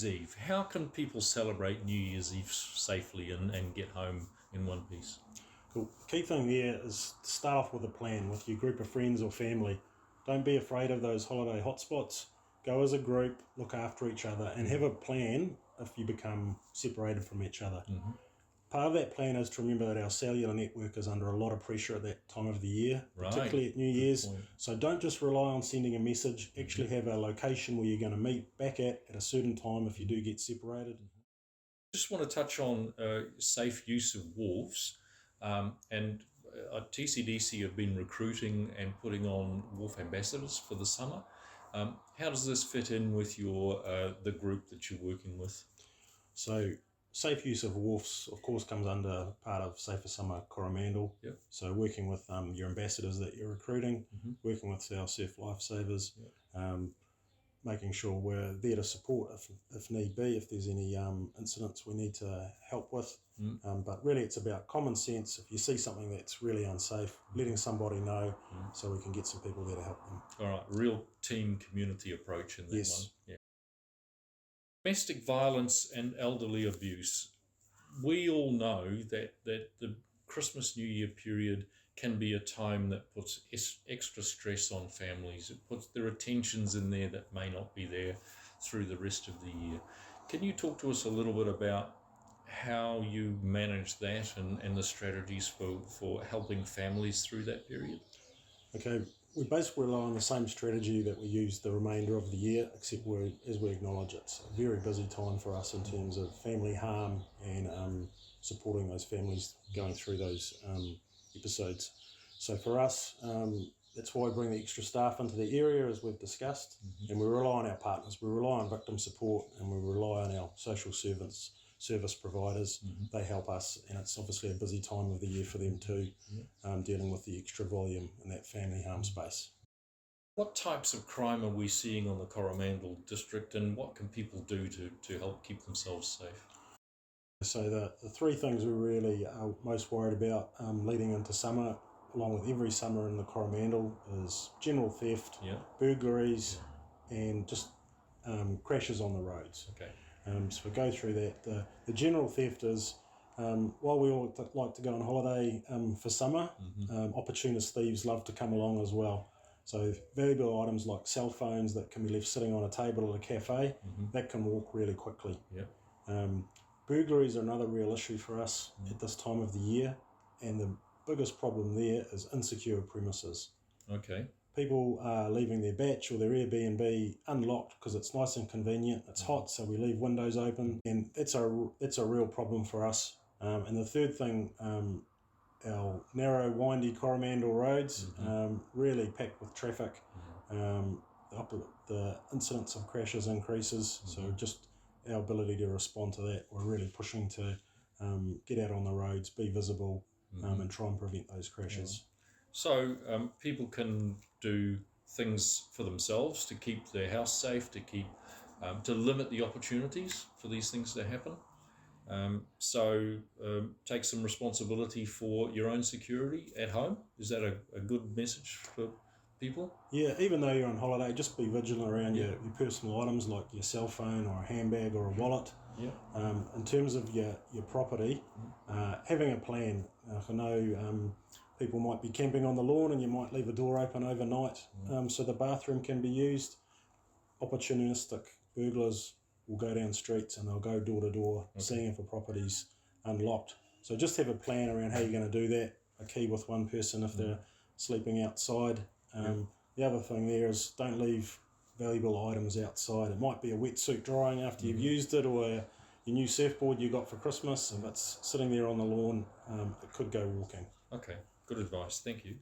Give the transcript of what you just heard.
Year's Eve. How can people celebrate New Year's Eve safely and get home in one piece? Cool. Key thing there is to start off with a plan with your group of friends or family. Don't be afraid of those holiday hotspots. Go as a group, look after each other, and have a plan if you become separated from each other. Mm-hmm. Part of that plan is to remember that our cellular network is under a lot of pressure at that time of the year, particularly at New Year's. So don't just rely on sending a message. Actually have a location where you're going to meet back at a certain time if you do get separated. Just want to touch on safe use of wharves. And TCDC have been recruiting and putting on wharf ambassadors for the summer. How does this fit in with your the group that you're working with? So safe use of wharfs, of course, comes under part of Safer Summer Coromandel. Yep. So working with your ambassadors that you're recruiting, working with our surf lifesavers, making sure we're there to support if need be, if there's any incidents we need to help with. But really it's about common sense. If you see something that's really unsafe, letting somebody know so we can get some people there to help them. All right, real team community approach in that Yes. one. Yeah. Domestic violence and elderly abuse. We all know that the Christmas New Year period can be a time that puts extra stress on families. There are tensions in there that may not be there through the rest of the year. Can you talk to us a little bit about how you manage that and the strategies for helping families through that period? Okay, we basically rely on the same strategy that we use the remainder of the year, except as we acknowledge it's a very busy time for us in terms of family harm and supporting those families going through those episodes. So for us, that's why we bring the extra staff into the area, as we've discussed, and we rely on our partners. We rely on victim support, and we rely on our social service providers. They help us, and it's obviously a busy time of the year for them too, dealing with the extra volume in that family harm space. What types of crime are we seeing on the Coromandel district, and what can people do to help keep themselves safe? So the three things we really are most worried about leading into summer, along with every summer in the Coromandel, is general theft, burglaries, and just crashes on the roads. Okay. So we go through that. The general theft is, while we all like to go on holiday for summer, opportunist thieves love to come along as well. So valuable items like cell phones that can be left sitting on a table at a cafe, that can walk really quickly. Burglaries are another real issue for us at this time of the year, and the biggest problem there is insecure premises. Okay. People are leaving their batch or their Airbnb unlocked because it's nice and convenient. It's hot, so we leave windows open, and that's a real problem for us. And the third thing, our narrow, windy Coromandel roads, really packed with traffic. The incidence of crashes increases, so just our ability to respond to that, we're really pushing to get out on the roads, be visible, and try and prevent those crashes. So people can do things for themselves to keep their house safe, to limit the opportunities for these things to happen. So take some responsibility for your own security at home. Is that a good message for people? Yeah, even though you're on holiday, just be vigilant around your personal items like your cell phone or a handbag or a wallet. In terms of your property, having a plan. I know people might be camping on the lawn and you might leave a door open overnight so the bathroom can be used. Opportunistic burglars will go down streets and they'll go door to door seeing if a property's unlocked. So just have a plan around how you're going to do that. A key with one person if they're sleeping outside. The other thing there is don't leave valuable items outside. It might be a wetsuit drying after you've used it, or your new surfboard you got for Christmas. If it's sitting there on the lawn, it could go walking. Okay, good advice. Thank you.